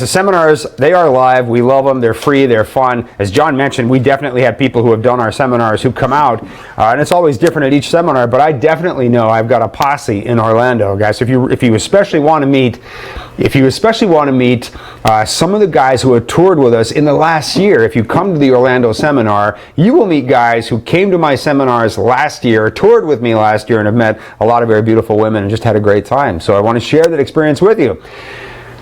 The seminars, they are live. We love them. They're free. They're fun. As John mentioned, we definitely have people who have done our seminars who come out, and it's always different at each seminar, but I definitely know I've got a posse in Orlando, guys. So if you especially want to meet some of the guys who have toured with us in the last year, if you come to the Orlando seminar, you will meet guys who came to my seminars last year, toured with me last year, and have met a lot of very beautiful women and just had a great time. So I want to share that experience with you.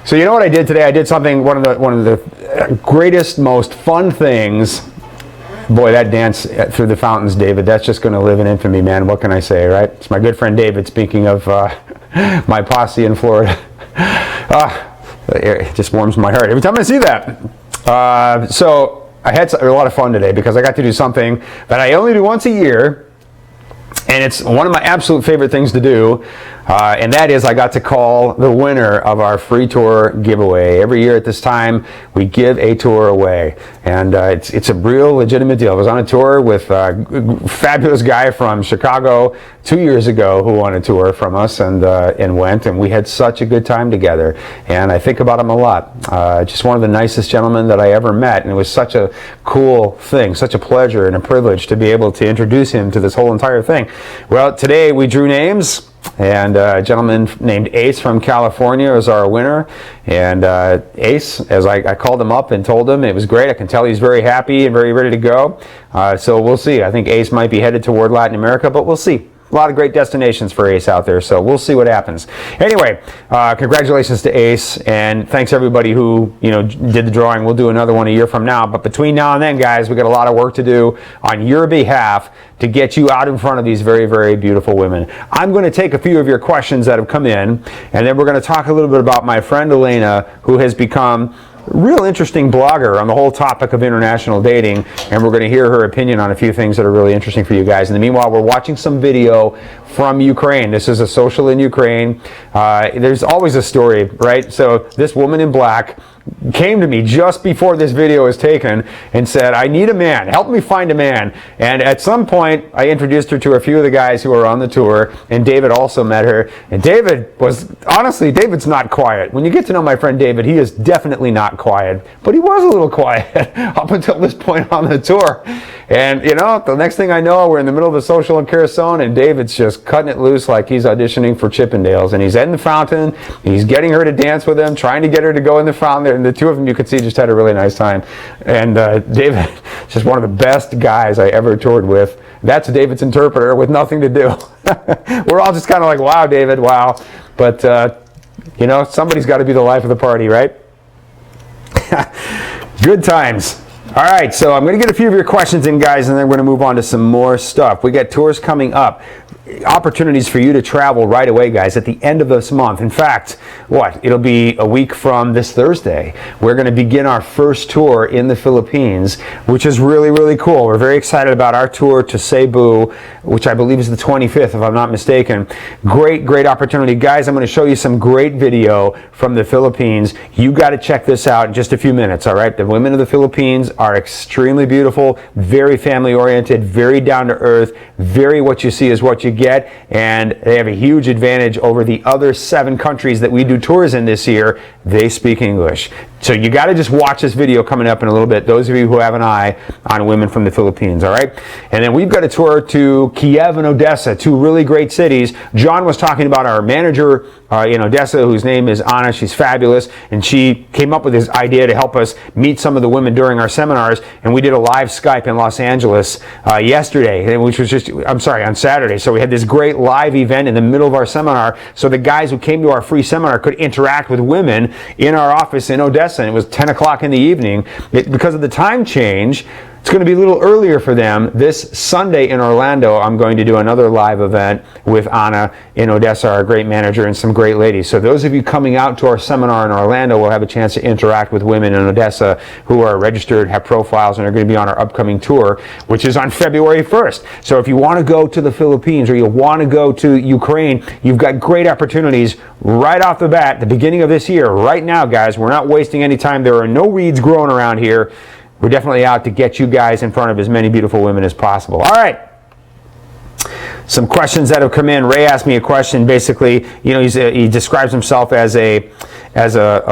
So you know what I did today? I did something, one of the greatest, most fun things. Boy, that dance through the fountains, David, that's just going to live in infamy, man. What can I say, right? It's my good friend David, speaking of my posse in Florida. It just warms my heart every time I see that. So I had a lot of fun today because I got to do something that I only do once a year, and it's one of my absolute favorite things to do. And that is, I got to call the winner of our free tour giveaway. Every year at this time, we give a tour away. And it's a real legitimate deal. I was on a tour with a fabulous guy from Chicago 2 years ago who won a tour from us and went. And we had such a good time together. And I think about him a lot. Just one of the nicest gentlemen that I ever met. And it was such a cool thing, such a pleasure and a privilege to be able to introduce him to this whole entire thing. Well, today we drew names. And a gentleman named Ace from California is our winner. And Ace, as I called him up and told him, it was great. I can tell he's very happy and very ready to go. So we'll see. I think Ace might be headed toward Latin America, but we'll see. A lot of great destinations for Ace out there, so we'll see what happens. Anyway, congratulations to Ace, and thanks everybody who did the drawing. We'll do another one a year from now, but between now and then, guys, we got a lot of work to do on your behalf to get you out in front of these very, very beautiful women. I'm going to take a few of your questions that have come in, and then we're going to talk a little bit about my friend Elena, who has become real interesting blogger on the whole topic of international dating, and we're going to hear her opinion on a few things that are really interesting for you guys. In the meanwhile, we're watching some video from Ukraine. This is a social in Ukraine. There's always a story, right? So this woman in black came to me just before this video was taken and said, I need a man, help me find a man. And at some point I introduced her to a few of the guys who were on the tour, and David also met her. And David was, honestly, David's not quiet. When you get to know my friend David, he is definitely not quiet, but he was a little quiet up until this point on the tour. And the next thing I know, we're in the middle of the social in Kherson, and David's just cutting it loose like he's auditioning for Chippendales. And he's in the fountain, he's getting her to dance with him, trying to get her to go in the fountain. And the two of them, you could see, just had a really nice time. And David, just one of the best guys I ever toured with. That's David's interpreter with nothing to do. We're all just kind of like, wow, David, wow. But, somebody's got to be the life of the party, right? Good times. All right, so I'm going to get a few of your questions in, guys, and then we're going to move on to some more stuff. We got tours coming up. Opportunities for you to travel right away, guys, at the end of this month. In fact, it'll be a week from this Thursday. We're going to begin our first tour in the Philippines, which is really, really cool. We're very excited about our tour to Cebu, which I believe is the 25th, if I'm not mistaken. Great, great opportunity. Guys, I'm going to show you some great video from the Philippines. You got to check this out in just a few minutes, all right? The women of the Philippines are extremely beautiful, very family-oriented, very down-to-earth, very what you see is what you get, and they have a huge advantage over the other 7 countries that we do tours in this year. They speak English. So you got to just watch this video coming up in a little bit, those of you who have an eye on women from the Philippines, all right? And then we've got a tour to Kiev and Odessa, 2 really great cities. John was talking about our manager in Odessa, whose name is Anna. She's fabulous, and she came up with this idea to help us meet some of the women during our seminars, and we did a live Skype in Los Angeles yesterday, which was on Saturday. So we had this great live event in the middle of our seminar, so the guys who came to our free seminar could interact with women in our office in Odessa. And it was 10 o'clock in the evening. Because of the time change, it's going to be a little earlier for them. This Sunday in Orlando, I'm going to do another live event with Anna in Odessa, our great manager, and some great ladies. So those of you coming out to our seminar in Orlando will have a chance to interact with women in Odessa who are registered, have profiles, and are going to be on our upcoming tour, which is on February 1st. So if you want to go to the Philippines or you want to go to Ukraine, you've got great opportunities right off the bat, the beginning of this year. Right now, guys, we're not wasting any time. There are no weeds growing around here. We're definitely out to get you guys in front of as many beautiful women as possible. All right. Some questions that have come in. Ray asked me a question. Basically, you know, he describes himself as a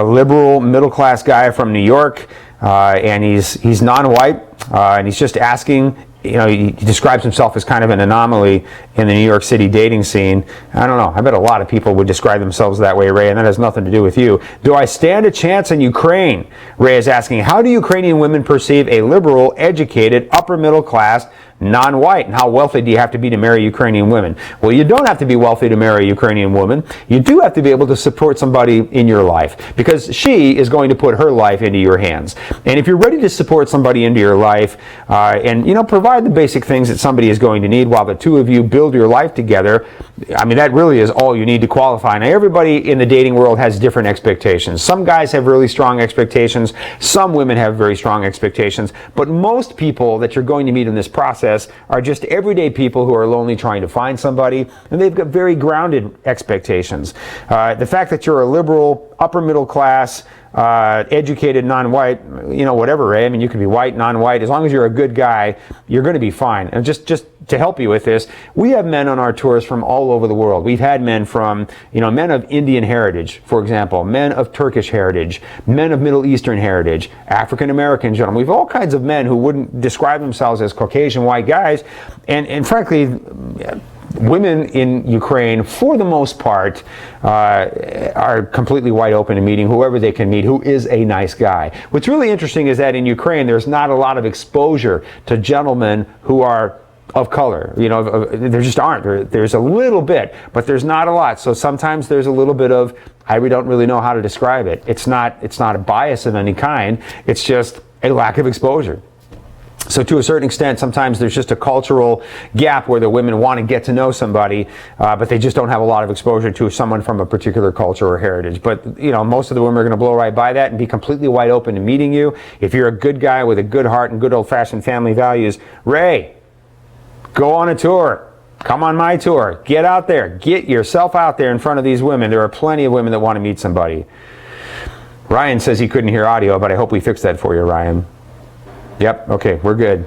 liberal middle class guy from New York, and he's non-white, and he's just asking. You know, he describes himself as kind of an anomaly in the New York City dating scene. I don't know. I bet a lot of people would describe themselves that way, Ray, and that has nothing to do with you. Do I stand a chance in Ukraine? Ray is asking, how do Ukrainian women perceive a liberal, educated, upper middle class, non-white, and how wealthy do you have to be to marry Ukrainian women? Well, you don't have to be wealthy to marry a Ukrainian woman. You do have to be able to support somebody in your life, because she is going to put her life into your hands. And if you're ready to support somebody into your life, and, you know, provide the basic things that somebody is going to need while the two of you build your life together, I mean, that really is all you need to qualify. Now, everybody in the dating world has different expectations. Some guys have really strong expectations. Some women have very strong expectations. But most people that you're going to meet in this process are just everyday people who are lonely trying to find somebody, and they've got very grounded expectations. The fact that you're a liberal, upper middle class, educated, non-white, you know, whatever, Ray. I mean, you can be white, non-white. As long as you're a good guy, you're going to be fine. And just to help you with this, we have men on our tours from all over the world. We've had men from, you know, men of Indian heritage, for example, men of Turkish heritage, men of Middle Eastern heritage, African American gentlemen. We have all kinds of men who wouldn't describe themselves as Caucasian white guys, and frankly, women in Ukraine, for the most part, are completely wide open to meeting whoever they can meet who is a nice guy. What's really interesting is that in Ukraine, there's not a lot of exposure to gentlemen who are of color. You know, there just aren't. There's a little bit, but there's not a lot. So sometimes there's a little bit of, I don't really know how to describe it. It's not a bias of any kind. It's just a lack of exposure. So to a certain extent, sometimes there's just a cultural gap where the women want to get to know somebody, but they just don't have a lot of exposure to someone from a particular culture or heritage. But, you know, most of the women are going to blow right by that and be completely wide open to meeting you. If you're a good guy with a good heart and good old-fashioned family values, Ray, go on a tour. Come on my tour. Get out there. Get yourself out there in front of these women. There are plenty of women that want to meet somebody. Ryan says he couldn't hear audio, but I hope we fixed that for you, Ryan. Yep, okay, we're good.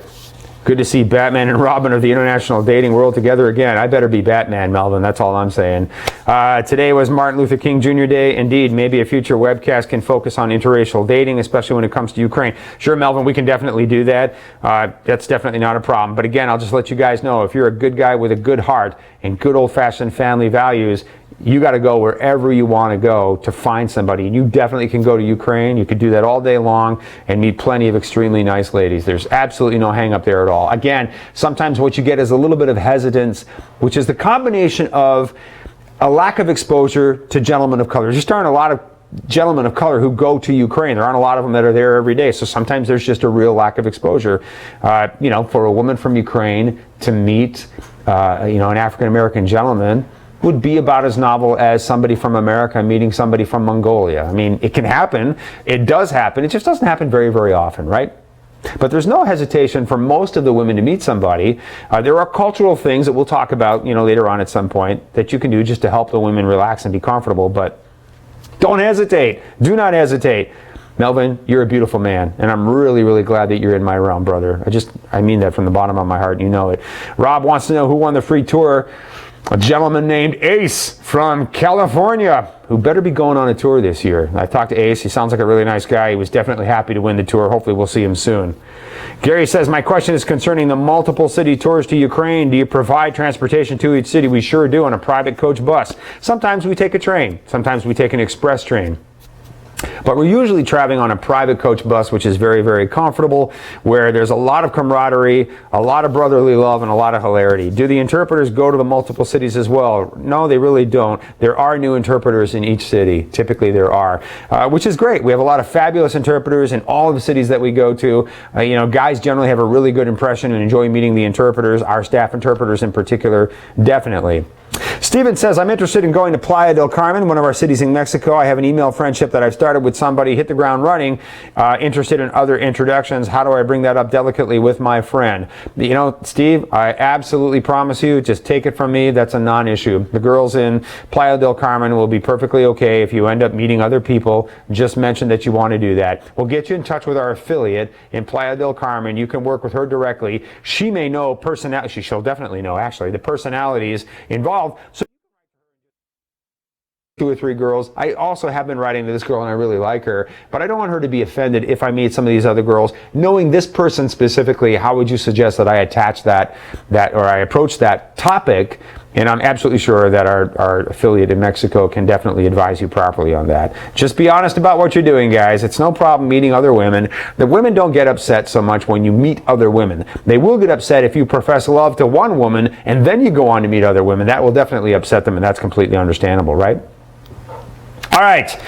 Good to see Batman and Robin of the international dating world together again. I better be Batman, Melvin, that's all I'm saying. Today was Martin Luther King Jr. Day. Indeed, maybe a future webcast can focus on interracial dating, especially when it comes to Ukraine. Sure, Melvin, we can definitely do that. That's definitely not a problem. But again, I'll just let you guys know, if you're a good guy with a good heart and good old-fashioned family values, you got to go wherever you want to go to find somebody. And you definitely can go to Ukraine. You could do that all day long and meet plenty of extremely nice ladies. There's absolutely no hang up there at all. Again, sometimes what you get is a little bit of hesitance, which is the combination of a lack of exposure to gentlemen of color. There just aren't a lot of gentlemen of color who go to Ukraine. There aren't a lot of them that are there every day. So sometimes there's just a real lack of exposure. You know, for a woman from Ukraine to meet, you know, an African-American gentleman would be about as novel as somebody from America meeting somebody from Mongolia. I mean, it can happen. It does happen. It just doesn't happen very, very often, right? But there's no hesitation for most of the women to meet somebody. There are cultural things that we'll talk about, you know, later on at some point that you can do just to help the women relax and be comfortable. But don't hesitate. Do not hesitate. Melvin, you're a beautiful man, and I'm really, really glad that you're in my realm, brother. I mean that from the bottom of my heart, and you know it. Rob wants to know who won the free tour. A gentleman named Ace from California, who better be going on a tour this year. I talked to Ace. He sounds like a really nice guy. He was definitely happy to win the tour. Hopefully we'll see him soon. Gary says, my question is concerning the multiple city tours to Ukraine. Do you provide transportation to each city? We sure do, on a private coach bus. Sometimes we take a train. Sometimes we take an express train. But we're usually traveling on a private coach bus, which is very, very comfortable, where there's a lot of camaraderie, a lot of brotherly love, and a lot of hilarity. Do the interpreters go to the multiple cities as well? No, they really don't. There are new interpreters in each city. Typically there are, which is great. We have a lot of fabulous interpreters in all of the cities that we go to. You know, guys generally have a really good impression and enjoy meeting the interpreters, our staff interpreters in particular, definitely. Steven says, I'm interested in going to Playa del Carmen, one of our cities in Mexico. I have an email friendship that I've started with somebody, hit the ground running, interested in other introductions. How do I bring that up delicately with my friend? You know, Steve, I absolutely promise you, just take it from me, that's a non-issue. The girls in Playa del Carmen will be perfectly okay if you end up meeting other people. Just mention that you want to do that. We'll get you in touch with our affiliate in Playa del Carmen. You can work with her directly. She may know personality. She'll definitely know, actually, the personalities involved. So 2 or 3 girls. I also have been writing to this girl and I really like her, but I don't want her to be offended if I meet some of these other girls. Knowing this person specifically, how would you suggest that I attach that or I approach that topic? And I'm absolutely sure that our affiliate in Mexico can definitely advise you properly on that. Just be honest about what you're doing, guys. It's no problem meeting other women. The women don't get upset so much when you meet other women. They will get upset if you profess love to one woman and then you go on to meet other women. That will definitely upset them, and that's completely understandable, right? All right,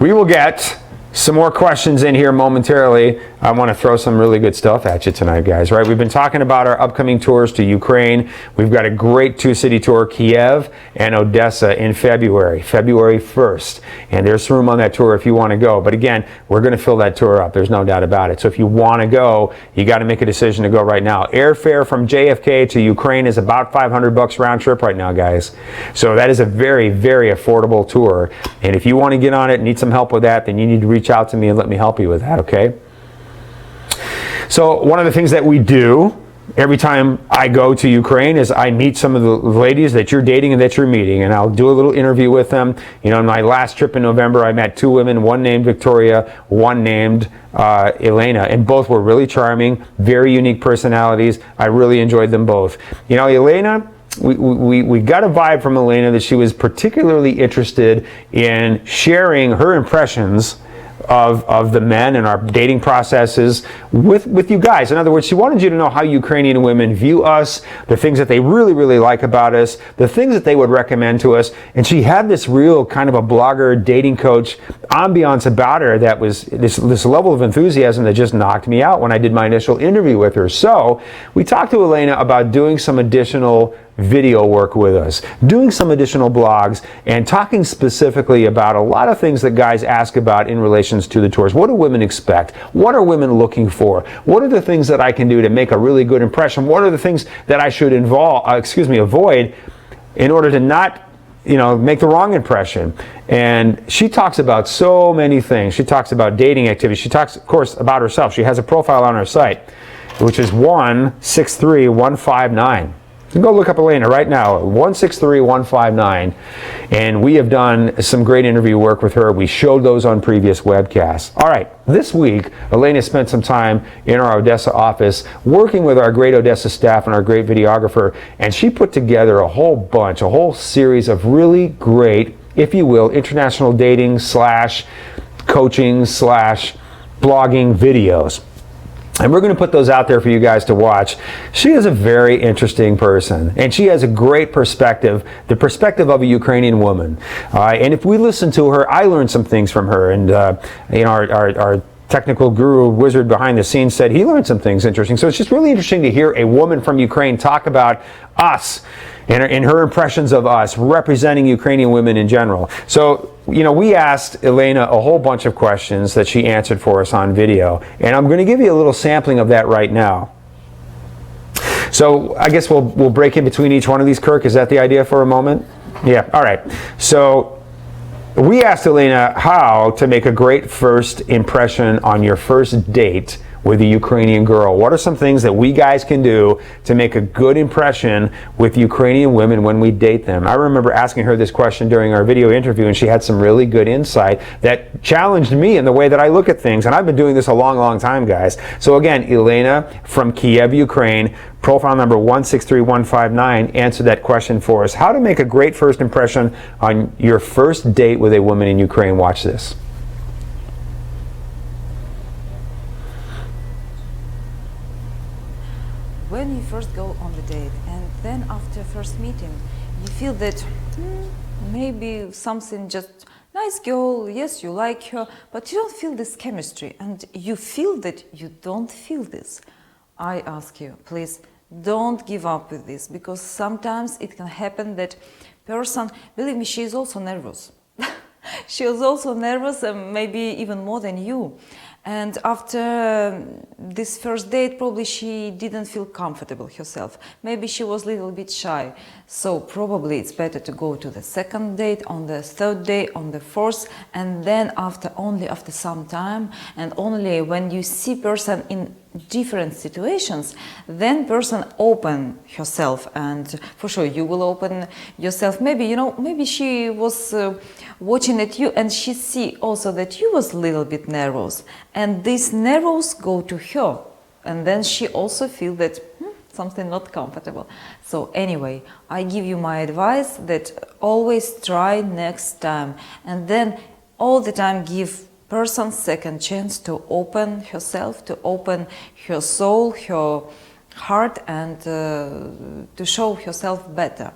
we will get some more questions in here momentarily. I want to throw some really good stuff at you tonight, guys, right? We've been talking about our upcoming tours to Ukraine. We've got a great 2-city tour, Kiev and Odessa, in February 1st. And there's room on that tour if you want to go. But again, we're going to fill that tour up. There's no doubt about it. So if you want to go, you got to make a decision to go right now. Airfare from JFK to Ukraine is about $500 round trip right now, guys. So that is a very, very affordable tour. And if you want to get on it and need some help with that, then you need to reach out to me and let me help you with that, okay? So one of the things that we do every time I go to Ukraine is I meet some of the ladies that you're dating and that you're meeting, and I'll do a little interview with them. You know, in my last trip in November, I met 2 women, one named Victoria, one named Elena, and both were really charming, very unique personalities. I really enjoyed them both. You know, Elena, we got a vibe from Elena that she was particularly interested in sharing her impressions of the men and our dating processes with you guys. In other words, she wanted you to know how Ukrainian women view us, the things that they really, really like about us, the things that they would recommend to us. And she had this real kind of a blogger, dating coach ambiance about her that was this level of enthusiasm that just knocked me out when I did my initial interview with her. So we talked to Elena about doing some additional video work with us, doing some additional blogs, and talking specifically about a lot of things that guys ask about in relations to the tours. What do women expect? What are women looking for? What are the things that I can do to make a really good impression? What are the things that I should avoid in order to not, you know, make the wrong impression? And she talks about so many things. She talks about dating activities. She talks, of course, about herself. She has a profile on her site, which is 163159. You can go look up Elena right now, 163159, and we have done some great interview work with her. We showed those on previous webcasts. All right, this week, Elena spent some time in our Odessa office working with our great Odessa staff and our great videographer, and she put together a whole series of really great, if you will, international dating / coaching / blogging videos. And we're going to put those out there for you guys to watch. She is a very interesting person, and she has a great perspective, the perspective of a Ukrainian woman. And if we listen to her, I learned some things from her. And you know, our technical guru wizard behind the scenes said he learned some things interesting. So it's just really interesting to hear a woman from Ukraine talk about us and her impressions of us representing Ukrainian women in general. So, you know, we asked Elena a whole bunch of questions that she answered for us on video, and I'm going to give you a little sampling of that right now. So I guess we'll break in between each one of these, Kirk. Is that the idea for a moment? Yeah, all right. So we asked Elena how to make a great first impression on your first date with a Ukrainian girl. What are some things that we guys can do to make a good impression with Ukrainian women when we date them? I remember asking her this question during our video interview, and she had some really good insight that challenged me in the way that I look at things. And I've been doing this a long, long time, guys. So again, Elena from Kiev, Ukraine, profile number 163159, answered that question for us. How to make a great first impression on your first date with a woman in Ukraine. Watch this. When you first go on the date, and then after first meeting, you feel that maybe something just nice girl, yes, you like her, but you don't feel this chemistry, and you feel that you don't feel this. I ask you, please don't give up with this, because sometimes it can happen that person, believe me, she is also nervous. She was also nervous, maybe even more than you. And after this first date, probably she didn't feel comfortable herself. Maybe she was a little bit shy. So probably it's better to go to the second date, on the third day, on the fourth, and then only after some time, and only when you see person in different situations, then person open herself, and for sure you will open yourself. Maybe, you know, maybe she was watching at you and she see also that you was a little bit nervous, and these nerves go to her, and then she also feel that something not comfortable. So anyway, I give you my advice that always try next time, and then all the time give person second chance to open herself, to open her soul, her heart, and to show herself better.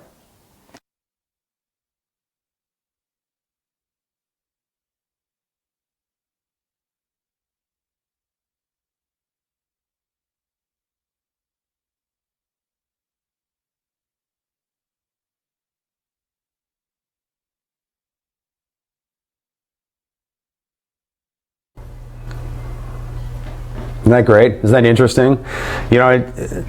Isn't that great? Isn't that interesting? You know,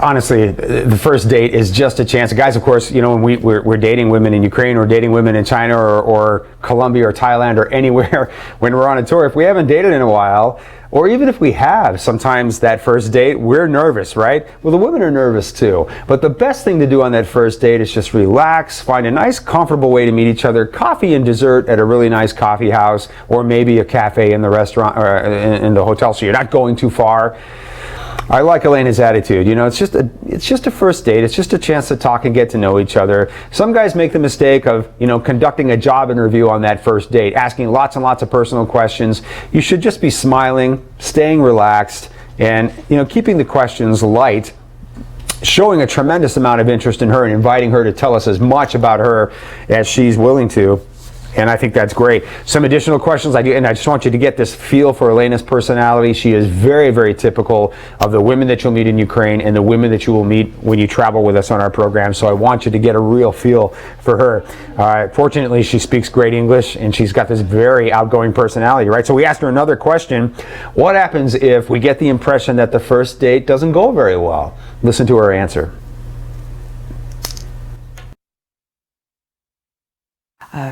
honestly, the first date is just a chance. Guys, of course, you know, when we're dating women in Ukraine or dating women in China or Colombia or Thailand or anywhere, when we're on a tour, if we haven't dated in a while, or even if we have, sometimes that first date, we're nervous, right? Well, the women are nervous too. But the best thing to do on that first date is just relax, find a nice, comfortable way to meet each other, coffee and dessert at a really nice coffee house, or maybe a cafe in the restaurant or in the hotel, so you're not going too far. I like Elena's attitude. You know, it's just a first date. It's just a chance to talk and get to know each other. Some guys make the mistake of, you know, conducting a job interview on that first date, asking lots and lots of personal questions. You should just be smiling, staying relaxed, and, you know, keeping the questions light, showing a tremendous amount of interest in her and inviting her to tell us as much about her as she's willing to. And I think that's great. Some additional questions I just want you to get this feel for Elena's personality. She is very, very typical of the women that you'll meet in Ukraine and the women that you will meet when you travel with us on our program. So I want you to get a real feel for her. Fortunately, she speaks great English and she's got this very outgoing personality, right? So we asked her another question. What happens if we get the impression that the first date doesn't go very well? Listen to her answer.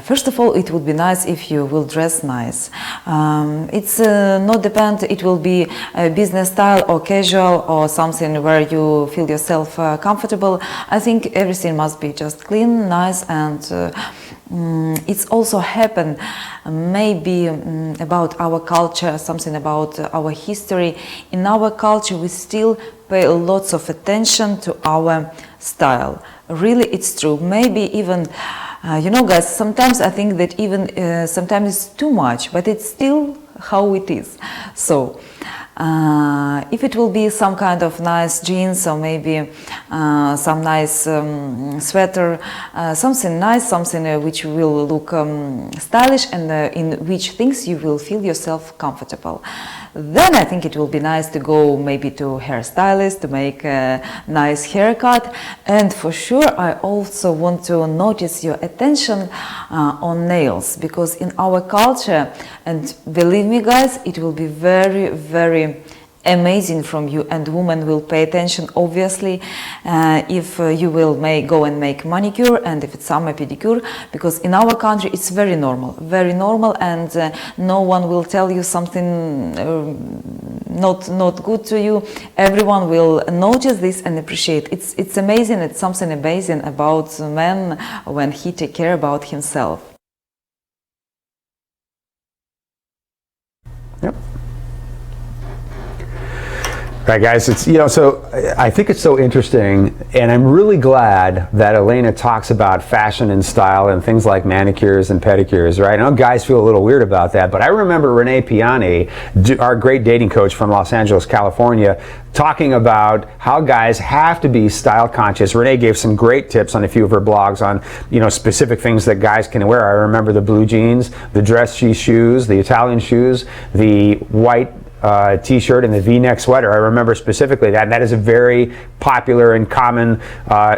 First of all, it would be nice if you will dress nice. It's not depend, it will be a business style or casual or something where you feel yourself comfortable. I think everything must be just clean, nice, and it's also happened maybe about our culture, something about our history. In our culture, we still pay lots of attention to our style. Really, it's true. Maybe even you know, guys, sometimes I think that even sometimes it's too much, but it's still how it is. So if it will be some kind of nice jeans or maybe some nice sweater, something nice, something which will look stylish and in which things you will feel yourself comfortable, then I think it will be nice to go maybe to hairstylist to make a nice haircut. And for sure, I also want to notice your attention on nails, because in our culture, and believe me guys, it will be very, very amazing from you, and women will pay attention obviously if you will go and make manicure, and if it's summer pedicure, because in our country it's very normal, and no one will tell you something not good to you. Everyone will notice this and appreciate. It's amazing. It's something amazing about man when he take care about himself. Yep. Right, guys, it's, you know, so I think it's so interesting, and I'm really glad that Elena talks about fashion and style and things like manicures and pedicures, right? I know guys feel a little weird about that, but I remember Renee Piani, our great dating coach from Los Angeles, California, talking about how guys have to be style conscious. Renee gave some great tips on a few of her blogs on, you know, specific things that guys can wear. I remember the blue jeans, the dress shoes, the Italian shoes, the white t-shirt and the v-neck sweater. I remember specifically that. That is a very popular and common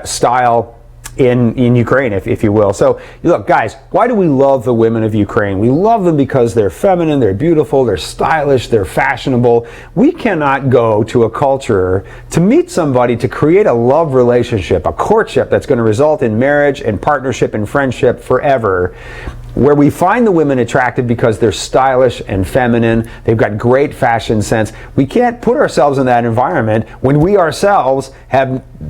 style in Ukraine, if you will. So look, guys, why do we love the women of Ukraine? We love them because they're feminine, they're beautiful, they're stylish, they're fashionable. We cannot go to a culture to meet somebody to create a love relationship, a courtship that's going to result in marriage and partnership and friendship forever, where we find the women attractive because they're stylish and feminine, they've got great fashion sense. We can't put ourselves in that environment when we ourselves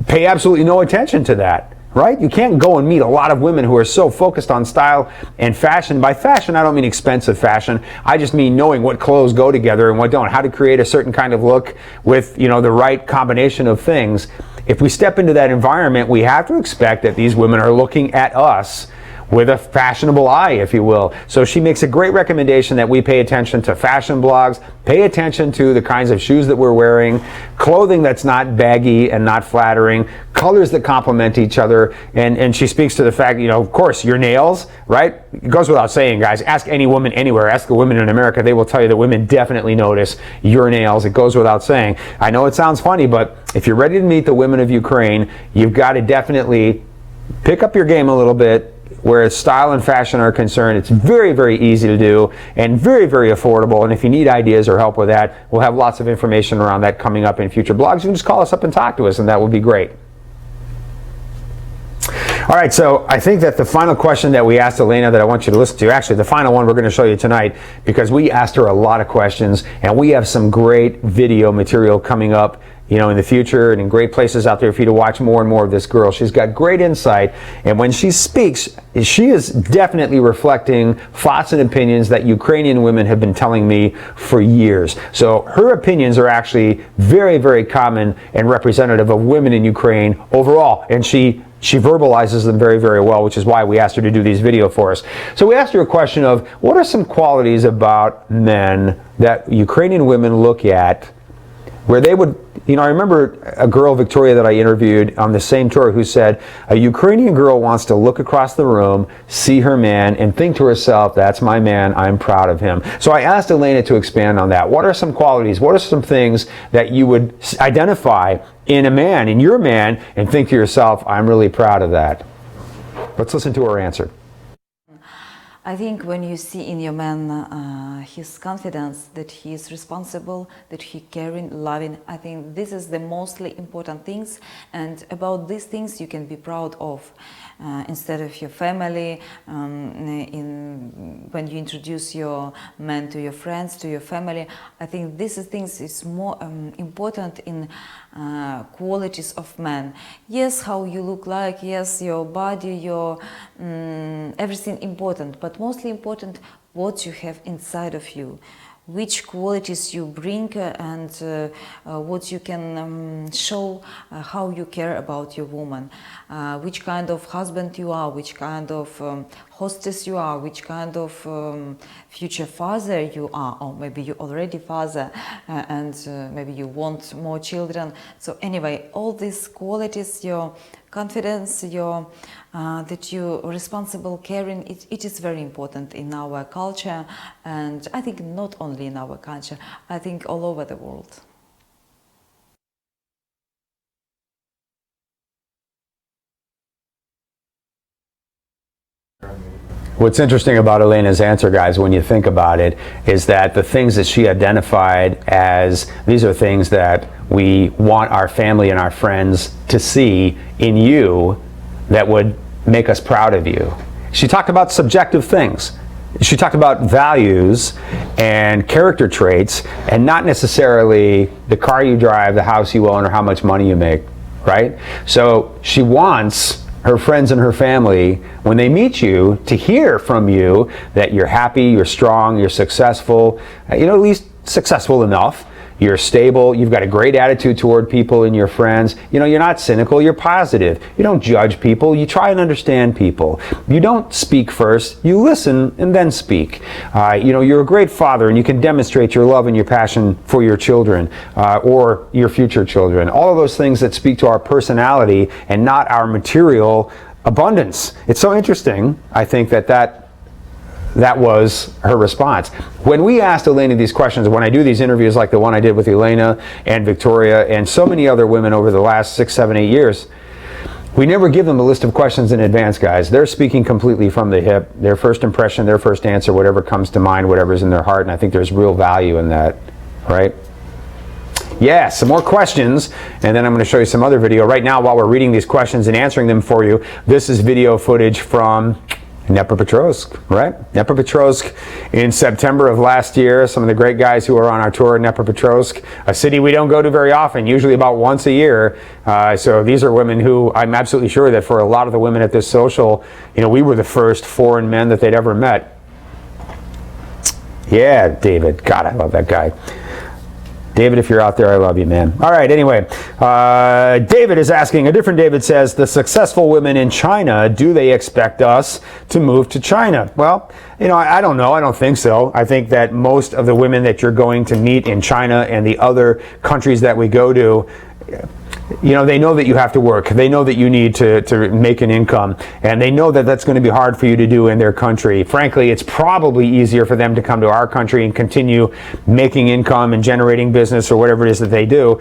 pay absolutely no attention to that. Right? You can't go and meet a lot of women who are so focused on style and fashion. By fashion, I don't mean expensive fashion. I just mean knowing what clothes go together and what don't, how to create a certain kind of look with, the right combination of things. If we step into that environment, we have to expect that these women are looking at us with a fashionable eye, if you will. So she makes a great recommendation that we pay attention to fashion blogs, pay attention to the kinds of shoes that we're wearing, clothing that's not baggy and not flattering, colors that complement each other, and she speaks to the fact, of course, your nails, right? It goes without saying, guys. Ask any woman anywhere, ask the women in America, they will tell you that women definitely notice your nails. It goes without saying. I know it sounds funny, but if you're ready to meet the women of Ukraine, you've got to definitely pick up your game a little bit. Where style and fashion are concerned, it's very, very easy to do and very, very affordable. And if you need ideas or help with that, we'll have lots of information around that coming up in future blogs. You can just call us up and talk to us, and that would be great. All right, so I think that the final question that we asked Elena that I want you to listen to, actually the final one we're going to show you tonight, because we asked her a lot of questions, and we have some great video material coming up in the future and in great places out there for you to watch more and more of this girl. She's got great insight, and when she speaks, she is definitely reflecting thoughts and opinions that Ukrainian women have been telling me for years. So her opinions are actually very, very common and representative of women in Ukraine overall, and she verbalizes them very, very well, which is why we asked her to do these video for us. So we asked her a question of, what are some qualities about men that Ukrainian women look at where they would, I remember a girl, Victoria, that I interviewed on the same tour who said, a Ukrainian girl wants to look across the room, see her man, and think to herself, that's my man, I'm proud of him. So I asked Elena to expand on that. What are some qualities, what are some things that you would identify in a man, in your man, and think to yourself, I'm really proud of that? Let's listen to her answer. I think when you see in your man his confidence, that he is responsible, that he caring, loving, I think this is the mostly important things, and about these things you can be proud of. Instead of your family, when you introduce your man to your friends, to your family, I think these things is more important in qualities of man. Yes, how you look like, yes, your body, your everything important, but mostly important what you have inside of you, which qualities you bring, and what you can show, how you care about your woman, which kind of husband you are, which kind of hostess you are, which kind of future father you are, or maybe you already father, and maybe you want more children. So anyway, all these qualities, your confidence, your that you're responsible, caring, it is very important in our culture, and I think not only in our culture, I think all over the world. What's interesting about Elena's answer, guys, when you think about it, is that the things that she identified as, these are things that we want our family and our friends to see in you that would make us proud of you. She talked about subjective things. She talked about values and character traits, and not necessarily the car you drive, the house you own, or how much money you make, right? So she wants her friends and her family, when they meet you, to hear from you that you're happy, you're strong, you're successful, at least successful enough. You're stable, you've got a great attitude toward people and your friends. You're not cynical, you're positive. You don't judge people, you try and understand people. You don't speak first, you listen and then speak. You're a great father, and you can demonstrate your love and your passion for your children or your future children. All of those things that speak to our personality and not our material abundance. It's so interesting, I think, that was her response. When we asked Elena these questions, when I do these interviews like the one I did with Elena and Victoria and so many other women over the last 6, 7, 8 years, We never give them a list of questions in advance, guys. They're speaking completely from the hip. Their first impression, their first answer, whatever comes to mind, whatever's in their heart, and I think there's real value in that, right? Yeah, some more questions, and then I'm going to show you some other video. Right now, while we're reading these questions and answering them for you, this is video footage from Dnepropetrovsk, right? Dnepropetrovsk in September of last year. Some of the great guys who are on our tour in Dnepropetrovsk, a city we don't go to very often, usually about once a year. So these are women who I'm absolutely sure that for a lot of the women at this social, you know, we were the first foreign men that they'd ever met. Yeah, David. God, I love that guy. David, if you're out there, I love you, man. All right, anyway, David is asking, a different David says, the successful women in China, do they expect us to move to China? Well, you know, I don't know. I don't think so. I think that most of the women that you're going to meet in China and the other countries that we go to, you know, they know that you have to work. They know that you need to make an income. And they know that that's going to be hard for you to do in their country. Frankly, it's probably easier for them to come to our country and continue making income and generating business or whatever it is that they do.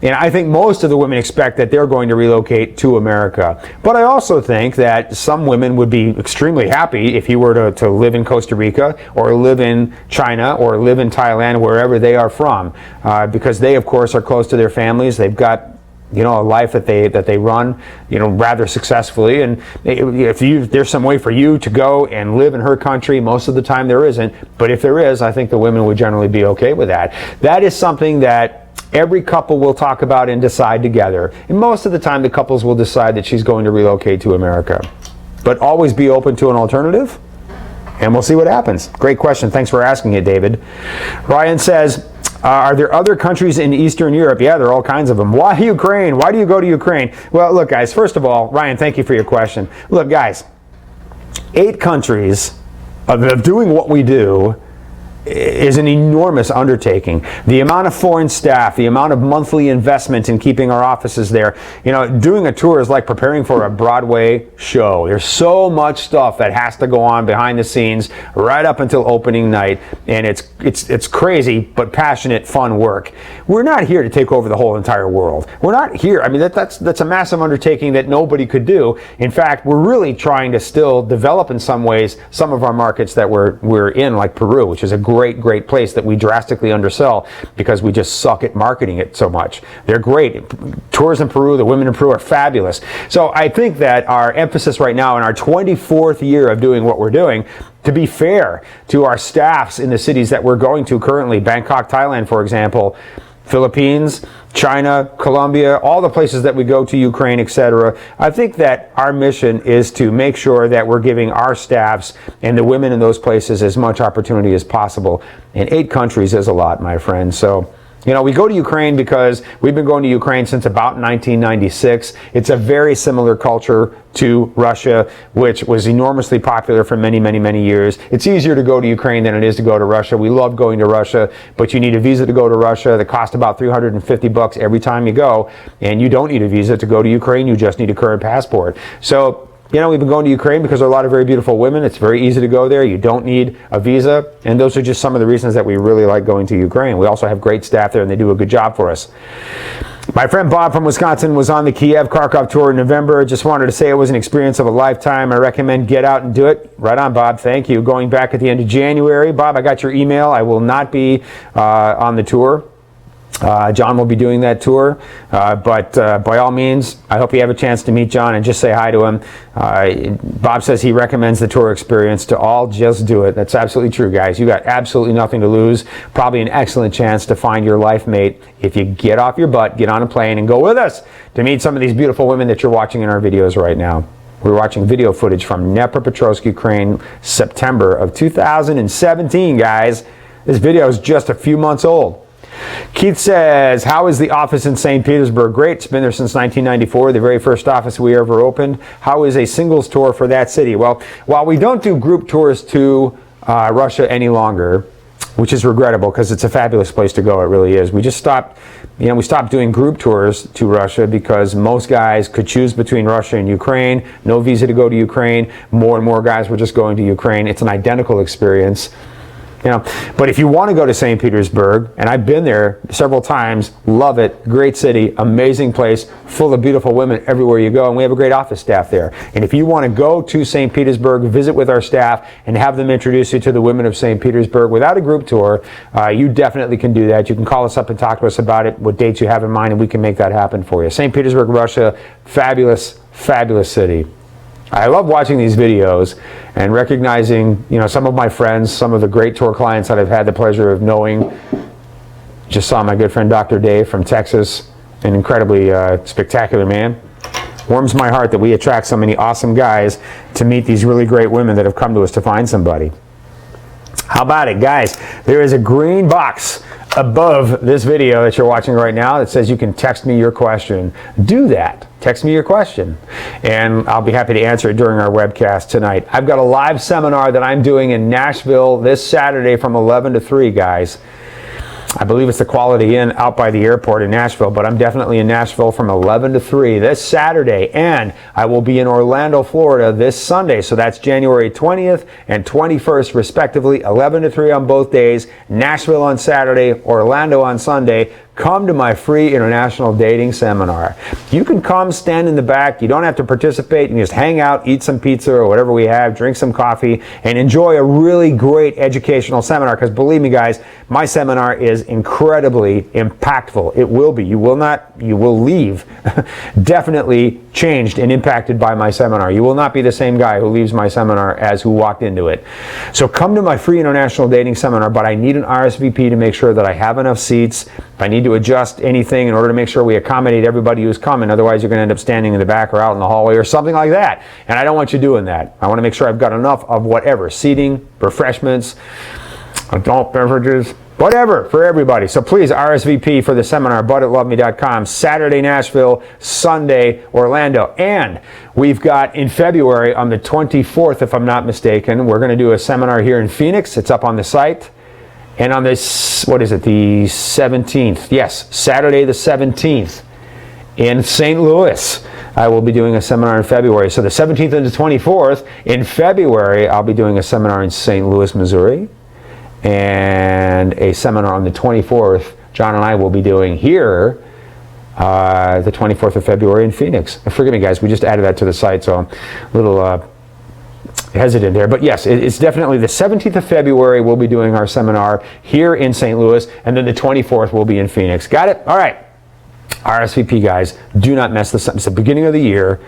And I think most of the women expect that they're going to relocate to America. But I also think that some women would be extremely happy if you were to live in Costa Rica or live in China or live in Thailand, wherever they are from, because they, of course, are close to their families. They've got, you know, a life that they run, you know, rather successfully. And if there's some way for you to go and live in her country, most of the time there isn't. But if there is, I think the women would generally be okay with that. That is something that every couple will talk about and decide together. And most of the time the couples will decide that she's going to relocate to America. But always be open to an alternative, and we'll see what happens. Great question. Thanks for asking it, David. Ryan says, are there other countries in Eastern Europe? Yeah, there are all kinds of them. Why Ukraine? Why do you go to Ukraine? Well, look, guys, first of all, Ryan, thank you for your question. Look, guys, 8 countries of doing what we do is an enormous undertaking. The amount of foreign staff, the amount of monthly investment in keeping our offices there. You know, doing a tour is like preparing for a Broadway show. There's so much stuff that has to go on behind the scenes right up until opening night, and it's crazy but passionate, fun work. We're not here to take over the whole entire world. We're not here. I mean, that's a massive undertaking that nobody could do. In fact, we're really trying to still develop in some ways some of our markets that we're in, like Peru, which is a great place that we drastically undersell because we just suck at marketing it so much. They're great. Tours in Peru, the women in Peru are fabulous. So I think that our emphasis right now in our 24th year of doing what we're doing, to be fair to our staffs in the cities that we're going to currently, Bangkok, Thailand, for example, Philippines, China, Colombia, all the places that we go to, Ukraine, etc. I think that our mission is to make sure that we're giving our staffs and the women in those places as much opportunity as possible. And 8 countries is a lot, my friend. So, you know, we go to Ukraine because we've been going to Ukraine since about 1996. It's a very similar culture to Russia, which was enormously popular for many years. It's easier to go to Ukraine than it is to go to Russia. We love going to Russia, but you need a visa to go to Russia that costs about $350 every time you go. And you don't need a visa to go to Ukraine. You just need a current passport. So, you know, we've been going to Ukraine because there are a lot of very beautiful women. It's very easy to go there. You don't need a visa. And those are just some of the reasons that we really like going to Ukraine. We also have great staff there, and they do a good job for us. My friend Bob from Wisconsin was on the Kiev, Kharkov tour in November. Just wanted to say it was an experience of a lifetime. I recommend get out and do it. Right on, Bob. Thank you. Going back at the end of January. Bob, I got your email. I will not be on the tour. John will be doing that tour, but by all means, I hope you have a chance to meet John and just say hi to him. Bob says he recommends the tour experience to all. Just do it. That's absolutely true, guys. You got absolutely nothing to lose. Probably an excellent chance to find your life mate if you get off your butt, get on a plane, and go with us to meet some of these beautiful women that you're watching in our videos right now. We're watching video footage from Dnepropetrovsk, Ukraine, September of 2017, guys. This video is just a few months old. Keith says, how is the office in St. Petersburg? Great. It's been there since 1994, the very first office we ever opened. How is a singles tour for that city? Well, while we don't do group tours to Russia any longer, which is regrettable because it's a fabulous place to go, it really is. We just stopped, you know, we stopped doing group tours to Russia because most guys could choose between Russia and Ukraine. No visa to go to Ukraine. More and more guys were just going to Ukraine. It's an identical experience. You know, but if you want to go to St. Petersburg, and I've been there several times, love it, great city, amazing place, full of beautiful women everywhere you go, and we have a great office staff there. And if you want to go to St. Petersburg, visit with our staff, and have them introduce you to the women of St. Petersburg without a group tour, you definitely can do that. You can call us up and talk to us about it, what dates you have in mind, and we can make that happen for you. St. Petersburg, Russia, fabulous, fabulous city. I love watching these videos and recognizing, you know, some of my friends, some of the great tour clients that I've had the pleasure of knowing. Just saw my good friend Dr. Dave from Texas, an incredibly spectacular man. Warms my heart that we attract so many awesome guys to meet these really great women that have come to us to find somebody. How about it, guys? There is a green box above this video that you're watching right now that says you can text me your question. Do that. Text me your question, and I'll be happy to answer it during our webcast tonight. I've got a live seminar that I'm doing in Nashville this Saturday from 11 to 3, guys. I believe it's the Quality Inn out by the airport in Nashville, but I'm definitely in Nashville from 11 to 3 this Saturday, and I will be in Orlando, Florida this Sunday, so that's January 20th and 21st respectively, 11 to 3 on both days, Nashville on Saturday, Orlando on Sunday. Come to my free international dating seminar. You can come, stand in the back. You don't have to participate. You can just hang out, eat some pizza or whatever we have, drink some coffee, and enjoy a really great educational seminar. Because believe me, guys, my seminar is incredibly impactful. It will be. You will leave definitely changed and impacted by my seminar. You will not be the same guy who leaves my seminar as who walked into it. So come to my free international dating seminar, but I need an RSVP to make sure that I have enough seats. If I need to adjust anything in order to make sure we accommodate everybody who's coming, otherwise you're going to end up standing in the back or out in the hallway or something like that. And I don't want you doing that. I want to make sure I've got enough of whatever, seating, refreshments, adult beverages, whatever, for everybody. So please RSVP for the seminar, bud@loveme.com, Saturday Nashville, Sunday Orlando. And we've got in February on the 24th, if I'm not mistaken, we're going to do a seminar here in Phoenix. It's up on the site. And on this, what is it, the 17th? Yes, Saturday the 17th in St. Louis. I will be doing a seminar in February. So the 17th and the 24th in February, I'll be doing a seminar in St. Louis, Missouri. And a seminar on the 24th, John and I will be doing here the 24th of February in Phoenix. Forgive me, guys, we just added that to the site, so I'm a little hesitant there. But yes, it's definitely the 17th of February we'll be doing our seminar here in St. Louis, and then the 24th we'll be in Phoenix. Got it? All right. RSVP, guys. Do not mess this up. It's the beginning of the year.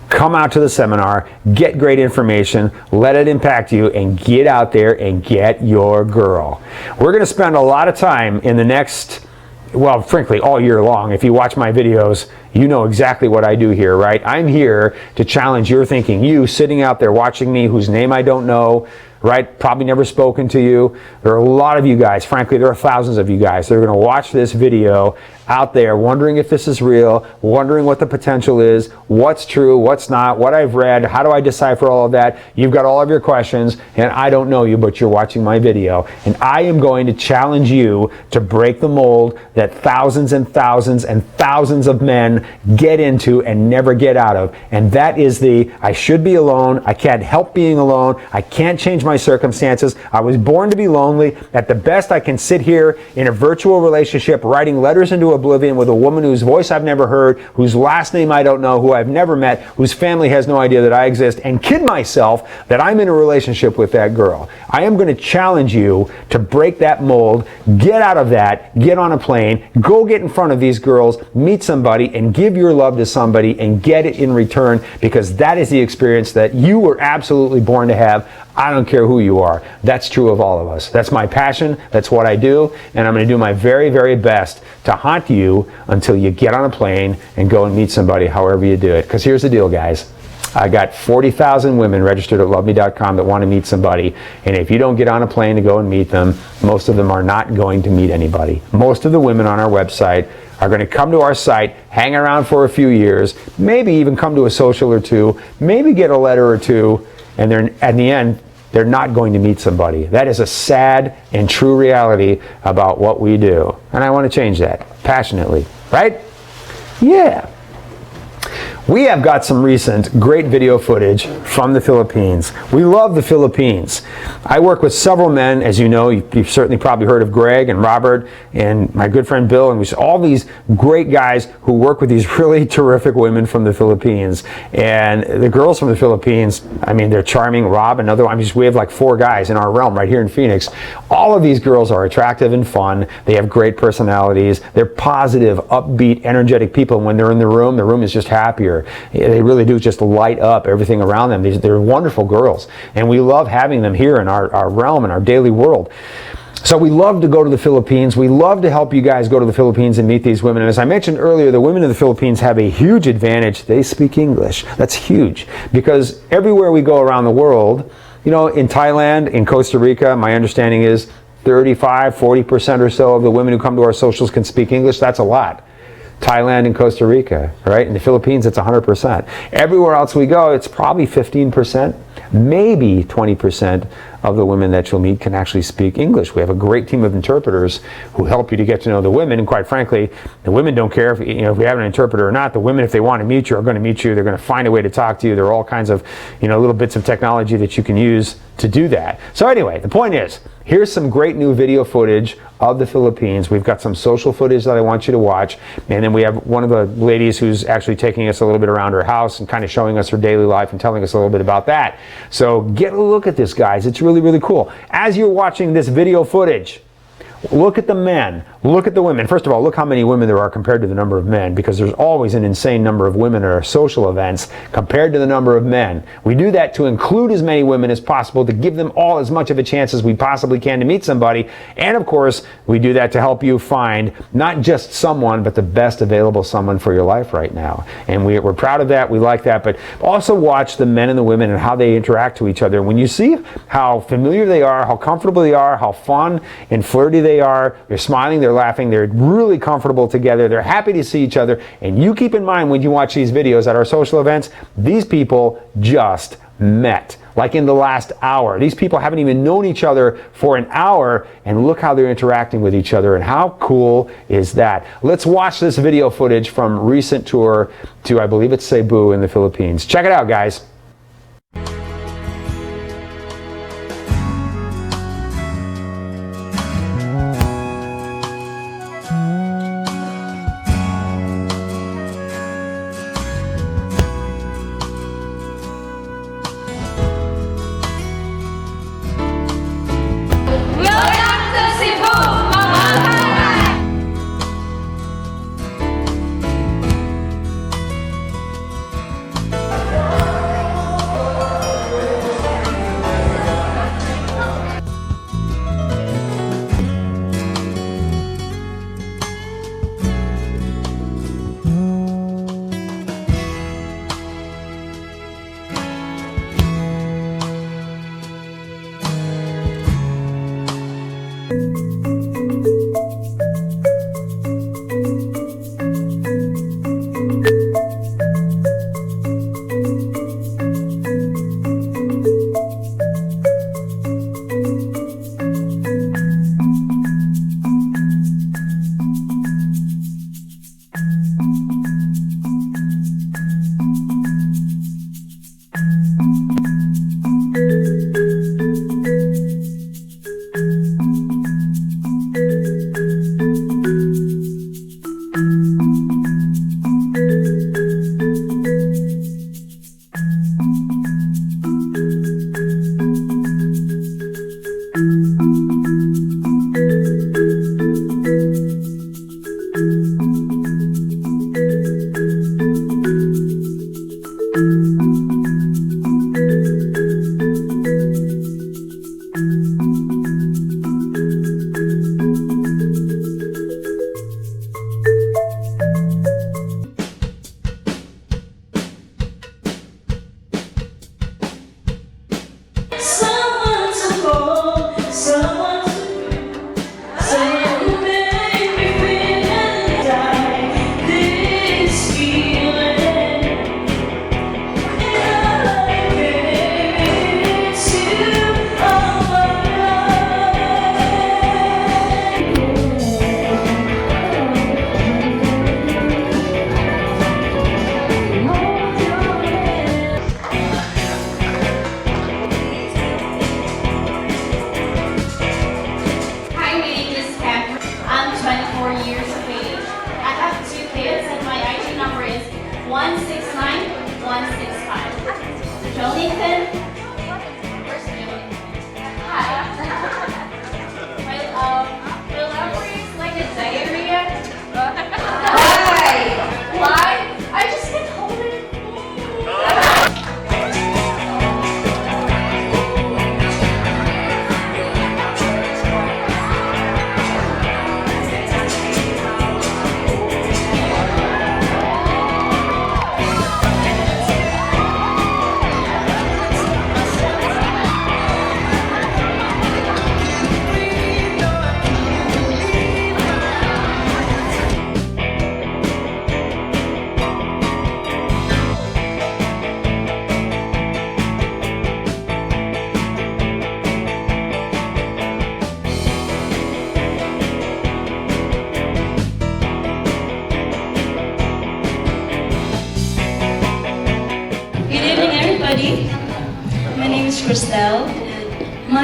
Come out to the seminar, get great information, let it impact you, and get out there and get your girl. We're going to spend a lot of time in the next, well, frankly, all year long. If you watch my videos, you know exactly what I do here, right? I'm here to challenge your thinking. You sitting out there watching me, whose name I don't know, right? Probably never spoken to you. There are a lot of you guys, frankly, there are thousands of you guys that are going to watch this video out there wondering if this is real, wondering what the potential is, what's true, what's not, what I've read, how do I decipher all of that? You've got all of your questions, and I don't know you, but you're watching my video. And I am going to challenge you to break the mold that thousands and thousands and thousands of men get into and never get out of. And that is the, I should be alone, I can't help being alone, I can't change my circumstances, I was born to be lonely, at the best I can sit here in a virtual relationship writing letters into oblivion with a woman whose voice I've never heard, whose last name I don't know, who I've never met, whose family has no idea that I exist, and kid myself that I'm in a relationship with that girl. I am going to challenge you to break that mold, get out of that, get on a plane, go get in front of these girls, meet somebody, and give your love to somebody and get it in return, because that is the experience that you were absolutely born to have. I don't care who you are. That's true of all of us. That's my passion. That's what I do. And I'm going to do my very, very best to haunt you until you get on a plane and go and meet somebody, however you do it. Because here's the deal, guys. I got 40,000 women registered at loveme.com that want to meet somebody. And if you don't get on a plane to go and meet them, most of them are not going to meet anybody. Most of the women on our website are going to come to our site, hang around for a few years, maybe even come to a social or two, maybe get a letter or two, and they're, at the end, they're not going to meet somebody. That is a sad and true reality about what we do. And I want to change that passionately, right? Yeah. We have got some recent great video footage from the Philippines. We love the Philippines. I work with several men, as you know. You've certainly probably heard of Greg and Robert and my good friend Bill, and all these great guys who work with these really terrific women from the Philippines. And the girls from the Philippines, I mean, they're charming. Rob, another one. I mean, we have like 4 guys in our realm right here in Phoenix. All of these girls are attractive and fun. They have great personalities. They're positive, upbeat, energetic people. And when they're in the room is just happier. They really do just light up everything around them. They're wonderful girls. And we love having them here in our realm, in our daily world. So we love to go to the Philippines. We love to help you guys go to the Philippines and meet these women. And as I mentioned earlier, the women in the Philippines have a huge advantage. They speak English. That's huge. Because everywhere we go around the world, you know, in Thailand, in Costa Rica, my understanding is 35, 40% or so of the women who come to our socials can speak English. That's a lot. Thailand and Costa Rica, right? In the Philippines, it's 100%. Everywhere else we go, it's probably 15%, maybe 20% of the women that you'll meet can actually speak English. We have a great team of interpreters who help you to get to know the women, and quite frankly, the women don't care if if we have an interpreter or not. The women, if they want to meet you, are going to meet you. They're going to find a way to talk to you. There are all kinds of little bits of technology that you can use to do that. So anyway, the point is, here's some great new video footage of the Philippines. We've got some social footage that I want you to watch, and then we have one of the ladies who's actually taking us a little bit around her house and kind of showing us her daily life and telling us a little bit about that. So get a look at this, guys. It's really, really cool. As you're watching this video footage, look at the men, look at the women. First of all, look how many women there are compared to the number of men, because there's always an insane number of women at our social events compared to the number of men. We do that to include as many women as possible, to give them all as much of a chance as we possibly can to meet somebody. And of course, we do that to help you find not just someone, but the best available someone for your life right now. And we're proud of that. We like that. But also watch the men and the women and how they interact to each other. When you see how familiar they are, how comfortable they are, how fun and flirty they are, they're smiling, they're laughing, they're really comfortable together, they're happy to see each other. And you keep in mind when you watch these videos at our social events, these people just met. Like in the last hour. These people haven't even known each other for an hour, and look how they're interacting with each other, and how cool is that? Let's watch this video footage from recent tour to, I believe it's Cebu in the Philippines. Check it out, guys.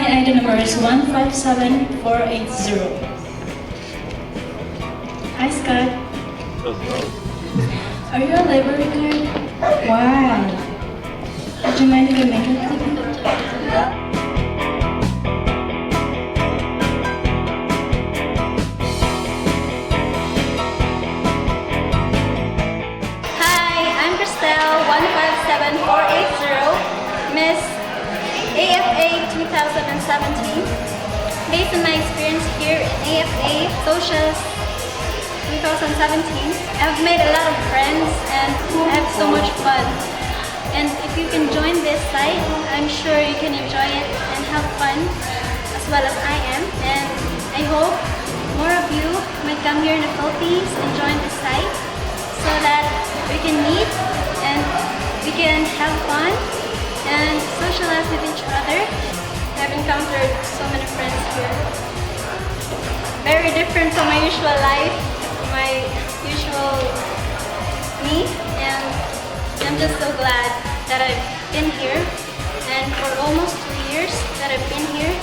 ID number is 157480. Hi, Scott. Are you a library card? Wow. Would you mind if I make it? Hi, I'm Christelle, 157480, Miss AFA 2017. Based on my experience here in AFA Socials 2017, I've made a lot of friends and I have so much fun. And if you can join this site, I'm sure you can enjoy it and have fun as well as I am. And I hope more of you might come here in the Philippines and join this site so that we can meet and we can have fun and socialize with each other. I've encountered so many friends here. Very different from my usual life, my usual me, and I'm just so glad that I've been here. And for almost 2 years that I've been here,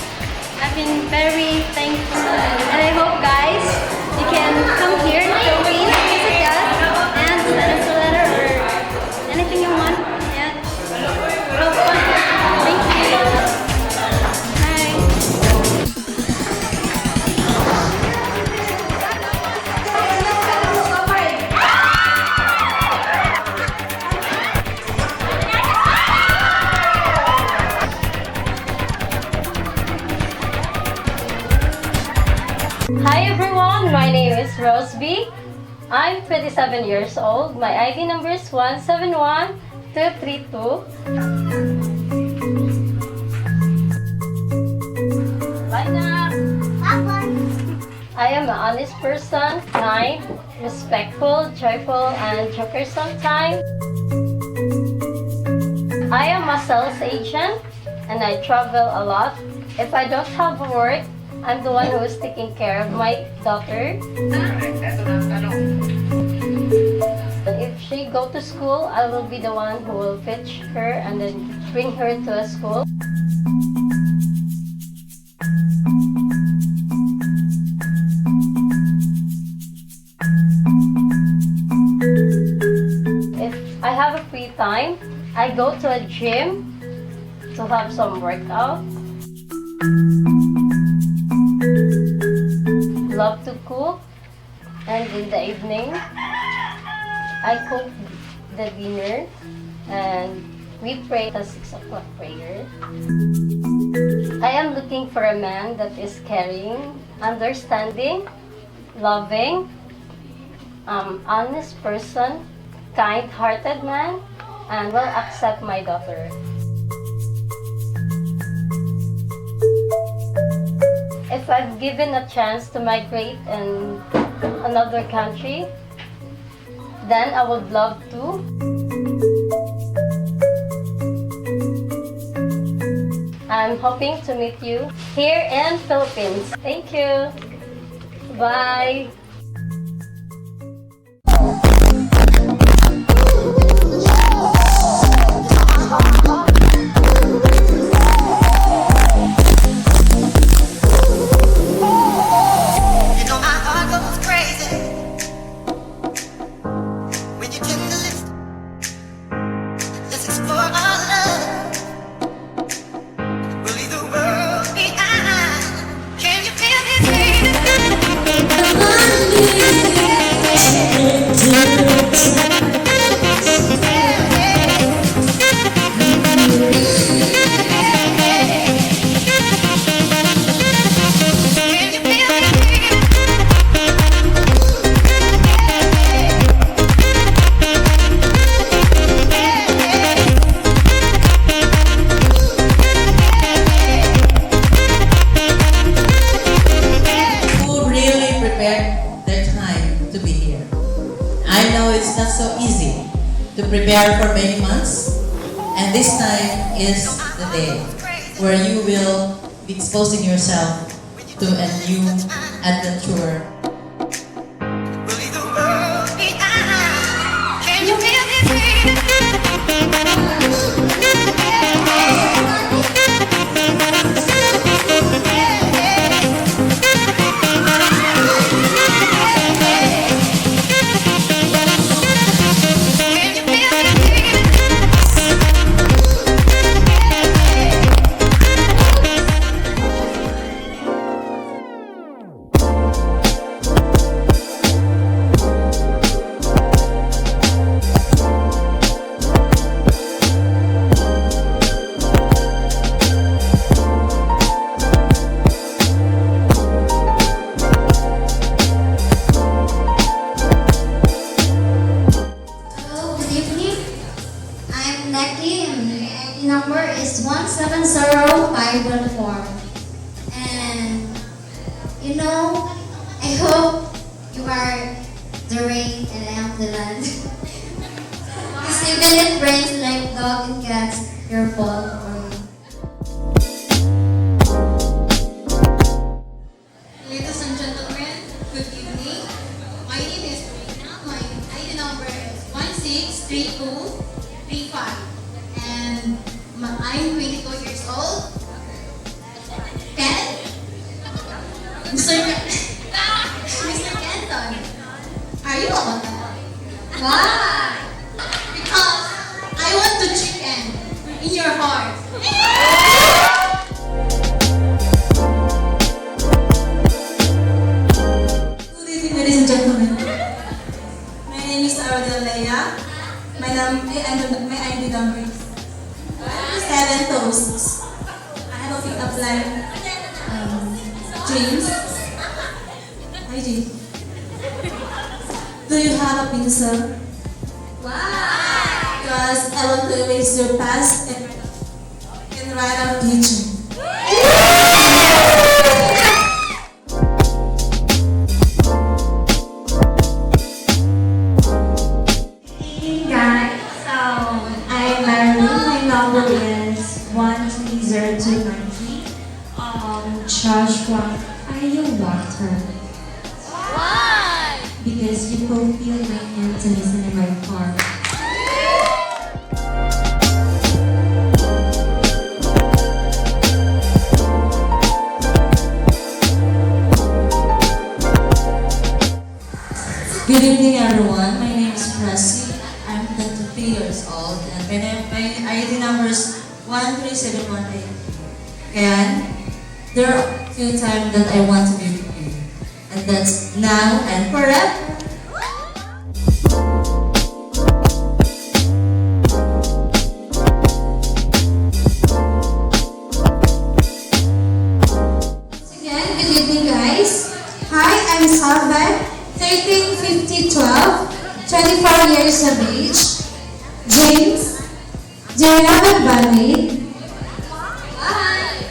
I've been very thankful. And I hope, guys, you can come here in the Philippines, visit us, and send us a letter or anything you want. And have fun. Thank you. Bye. Hi everyone, my name is Rose B. I'm 27 years old. My ID number is 171232. I am an honest person, kind, respectful, joyful, and joker sometimes. I am a sales agent and I travel a lot. If I don't have work, I'm the one who is taking care of my daughter. If she go to school, I will be the one who will fetch her and then bring her to a school. If I have a free time, I go to a gym to have some workout. Love to cook, and in the evening I cook the dinner and we pray the 6 o'clock prayer. I am looking for a man that is caring, understanding, loving, honest person, kind-hearted man, and will accept my daughter. If I'm given a chance to migrate in another country, then I would love to. I'm hoping to meet you here in Philippines. Thank you. Bye. To prepare for many months, and this time is the day where you will be exposing yourself to a new adventure. 70514. And you know, I hope you are the rain and I am the land. Because even if rains like dog and cats, you're fault for me. Ladies and gentlemen, good evening. My name is Elena. My ID number is 163235. And I'm 22 years old. Ken? Mr. Kenton, are you about that? Why? Because I want the chicken in your heart. Good evening, ladies and gentlemen. My name is Elena. My ID number is 7 toasts. I have a pick-up line. James. Hi, James. Do you have a pencil? Why? Because I want to erase your past and write our future. Guys, I'm Marilyn. My number is 130293. Joshua, are you water? Why? Because you fulfill my emptiness in my heart. Good evening, everyone. My name is Pressy. I'm 23 years old, and my ID number is 13718. And there are a few times that I want to be with you, and that's now and forever. Once again, good evening guys. Hi, I'm Salvan, 13, 50, 12, 24 years of age. James, do you have a bandmaid? Why?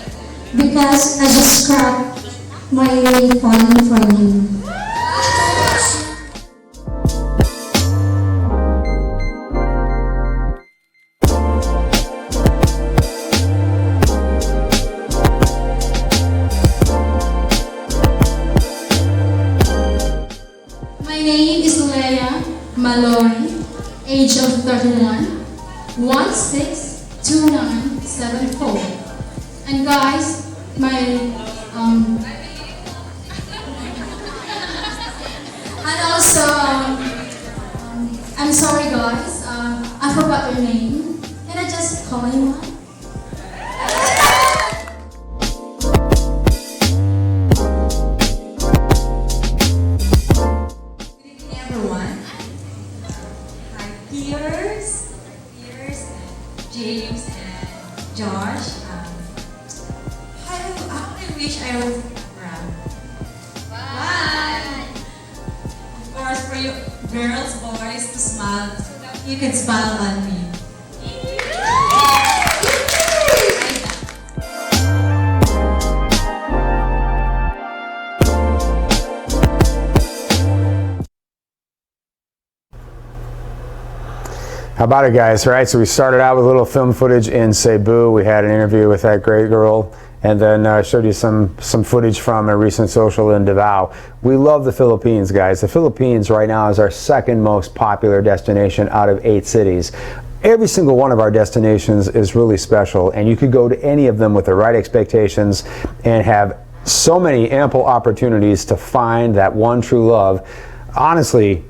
Because I just cracked my way falling for you. My name is Leia Mallory, age of 31, 162974. And guys, and also, I'm sorry guys, I forgot your name. Can I just call you one? Good evening, everyone. Hi, Piers, James, and Josh. I wish I was around. Why? Of course, for you girls, boys to smile, you can smile on me. How about it, guys? All right, so we started out with a little film footage in Cebu. We had an interview with that great girl, and then showed you some footage from a recent social in Davao. We love the Philippines, guys. The Philippines right now is our second most popular destination out of 8 cities. Every single one of our destinations is really special, and you could go to any of them with the right expectations and have so many ample opportunities to find that one true love. Honestly,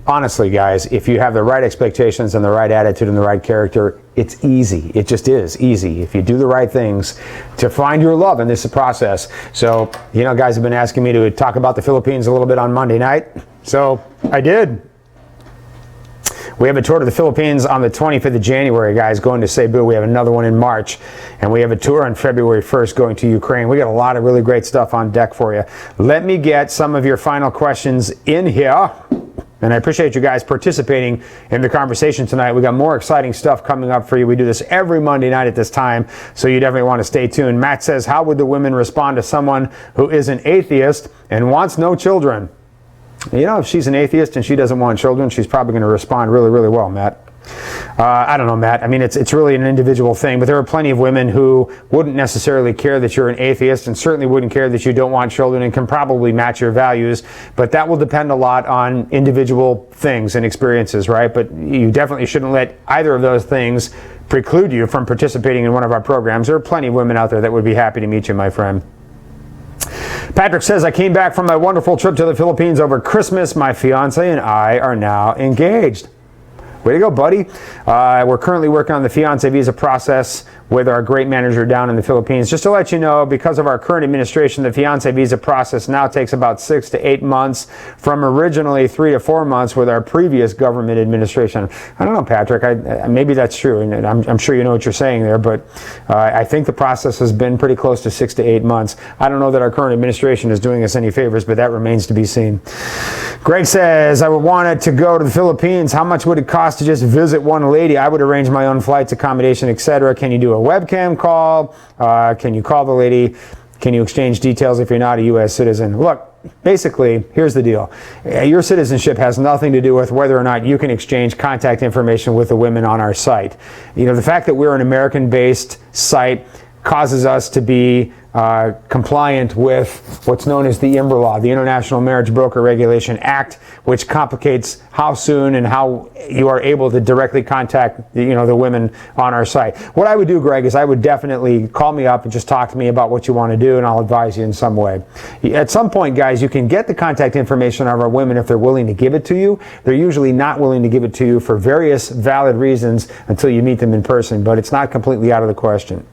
guys, if you have the right expectations and the right attitude and the right character, it's easy. It just is easy if you do the right things to find your love in this process. So, you know, guys have been asking me to talk about the Philippines a little bit on Monday night. So I did. We have a tour to the Philippines on the 25th of January, guys, going to Cebu. We have another one in March. And we have a tour on February 1st going to Ukraine. We got a lot of really great stuff on deck for you. Let me get some of your final questions in here. And I appreciate you guys participating in the conversation tonight. We got more exciting stuff coming up for you. We do this every Monday night at this time, so you definitely want to stay tuned. Matt says, how would the women respond to someone who is an atheist and wants no children? You know, if she's an atheist and she doesn't want children, she's probably going to respond really, really well, Matt. I don't know, Matt. I mean, it's really an individual thing, but there are plenty of women who wouldn't necessarily care that you're an atheist and certainly wouldn't care that you don't want children and can probably match your values, but that will depend a lot on individual things and experiences, right? But you definitely shouldn't let either of those things preclude you from participating in one of our programs. There are plenty of women out there that would be happy to meet you, my friend. Patrick says, I came back from my wonderful trip to the Philippines over Christmas. My fiance and I are now engaged. Way to go, buddy. We're currently working on the fiance visa process with our great manager down in the Philippines. Just to let you know, because of our current administration, the fiance visa process now takes about 6 to 8 months from originally 3 to 4 months with our previous government administration. I don't know, Patrick. Maybe that's true, and I'm sure you know what you're saying there, but I think the process has been pretty close to 6 to 8 months. I don't know that our current administration is doing us any favors, but that remains to be seen. Greg says, I would want it to go to the Philippines. How much would it cost to just visit one lady? I would arrange my own flights, accommodation, etc. Can you do a webcam call? Can you call the lady? Can you exchange details if you're not a U.S. citizen? Look, basically, here's the deal. Your citizenship has nothing to do with whether or not you can exchange contact information with the women on our site. You know, the fact that we're an American-based site causes us to be compliant with what's known as the IMBR law, the International Marriage Broker Regulation Act, which complicates how soon and how you are able to directly contact the women on our site. What I would do, Greg, is I would definitely call me up and just talk to me about what you want to do, and I'll advise you in some way. At some point, guys, you can get the contact information of our women if they're willing to give it to you. They're usually not willing to give it to you for various valid reasons until you meet them in person, but it's not completely out of the question.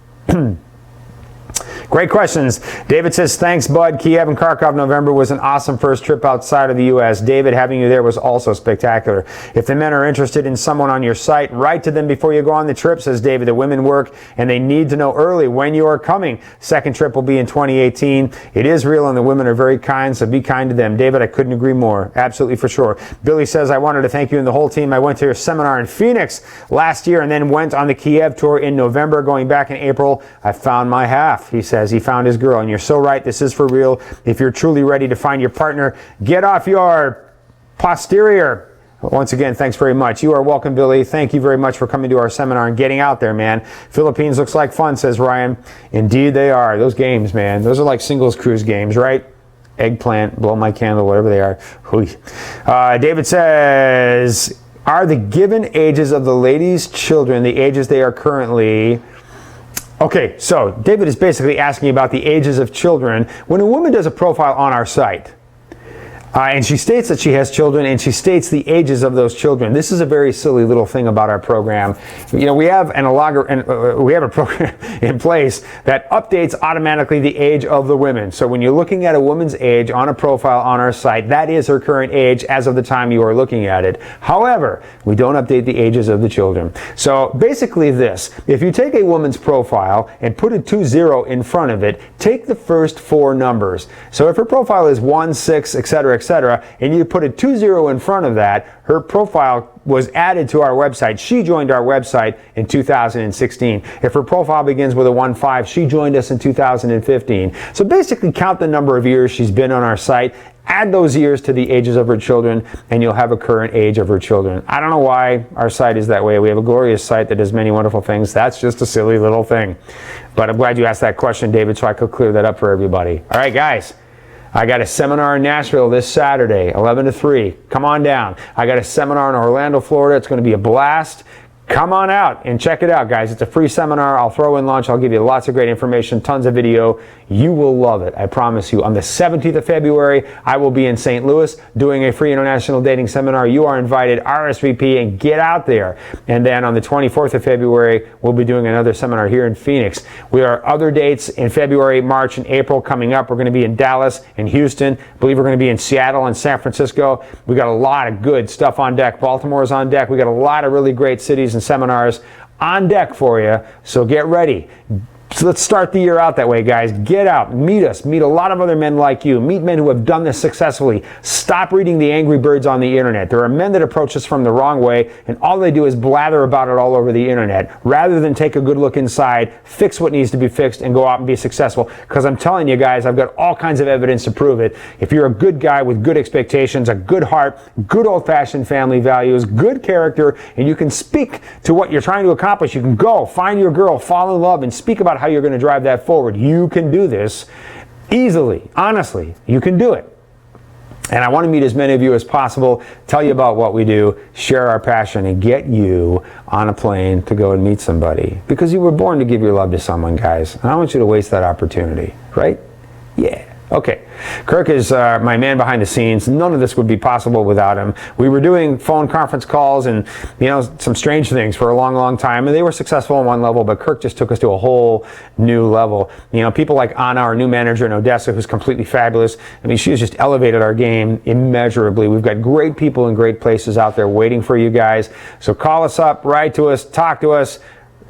Great questions. David says, thanks, bud. Kiev and Kharkov November was an awesome first trip outside of the U.S. David, having you there was also spectacular. If the men are interested in someone on your site, write to them before you go on the trip, says David. The women work and they need to know early when you are coming. Second trip will be in 2018. It is real and the women are very kind, so be kind to them. David, I couldn't agree more. Absolutely, for sure. Billy says, I wanted to thank you and the whole team. I went to your seminar in Phoenix last year and then went on the Kiev tour in November. Going back in April, I found my half. He says he found his girl, and you're so right. This is for real. If you're truly ready to find your partner, get off your posterior. Once again, thanks very much. You are welcome, Billy. Thank you very much for coming to our seminar and getting out there, man. Philippines looks like fun, says Ryan. Indeed they are. Those games, man. Those are like singles cruise games, right? Eggplant, blow my candle, whatever they are. David says, are the given ages of the ladies' children the ages they are currently... Okay, so David is basically asking about the ages of children. When a woman does a profile on our site, and she states that she has children, and she states the ages of those children. This is a very silly little thing about our program. You know, we have a program in place that updates automatically the age of the women. So when you're looking at a woman's age on a profile on our site, that is her current age as of the time you are looking at it. However, we don't update the ages of the children. So basically this, if you take a woman's profile and put a 20 in front of it, take the first 4 numbers. So if her profile is 16, etc., and you put a 20 in front of that, her profile was added to our website. She joined our website in 2016. If her profile begins with a 15, she joined us in 2015. So basically count the number of years she's been on our site, add those years to the ages of her children, and you'll have a current age of her children. I don't know why our site is that way. We have a glorious site that does many wonderful things. That's just a silly little thing. But I'm glad you asked that question, David, so I could clear that up for everybody. All right, guys. I got a seminar in Nashville this Saturday, 11 to 3. Come on down. I got a seminar in Orlando, Florida. It's going to be a blast. Come on out and check it out, guys. It's a free seminar. I'll throw in lunch. I'll give you lots of great information, tons of video. You will love it, I promise you. On the 17th of February, I will be in St. Louis doing a free international dating seminar. You are invited, RSVP, and get out there. And then on the 24th of February, we'll be doing another seminar here in Phoenix. We have other dates in February, March, and April coming up. We're going to be in Dallas and Houston. I believe we're going to be in Seattle and San Francisco. We got a lot of good stuff on deck. Baltimore is on deck. We got a lot of really great cities and seminars on deck for you, so get ready. So let's start the year out that way, guys. Get out, meet us, meet a lot of other men like you, meet men who have done this successfully. Stop reading the angry birds on the internet. There are men that approach us from the wrong way, and all they do is blather about it all over the internet, rather than take a good look inside, fix what needs to be fixed, and go out and be successful. Because I'm telling you guys, I've got all kinds of evidence to prove it. If you're a good guy with good expectations, a good heart, good old-fashioned family values, good character, and you can speak to what you're trying to accomplish, you can go, find your girl, fall in love, and speak about how you're going to drive that forward. You can do this easily. Honestly, you can do it. And I want to meet as many of you as possible, tell you about what we do, share our passion, and get you on a plane to go and meet somebody. Because you were born to give your love to someone, guys. And I don't want you to waste that opportunity, right? Yeah. Okay. Kirk is my man behind the scenes. None of this would be possible without him. We were doing phone conference calls and, some strange things for a long, long time, and they were successful on one level, but Kirk just took us to a whole new level. People like Anna, our new manager in Odessa, who's completely fabulous. I mean, she has just elevated our game immeasurably. We've got great people in great places out there waiting for you guys. So call us up, write to us, talk to us,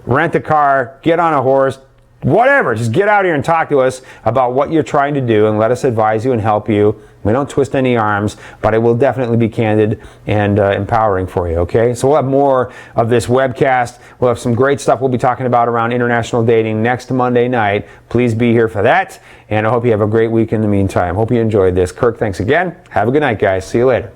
rent a car, get on a horse, whatever, just get out here and talk to us about what you're trying to do and let us advise you and help you. We don't twist any arms, but it will definitely be candid and empowering for you, okay? So we'll have more of this webcast. We'll have some great stuff we'll be talking about around international dating next Monday night. Please be here for that, and I hope you have a great week in the meantime. Hope you enjoyed this. Kirk, thanks again. Have a good night, guys. See you later.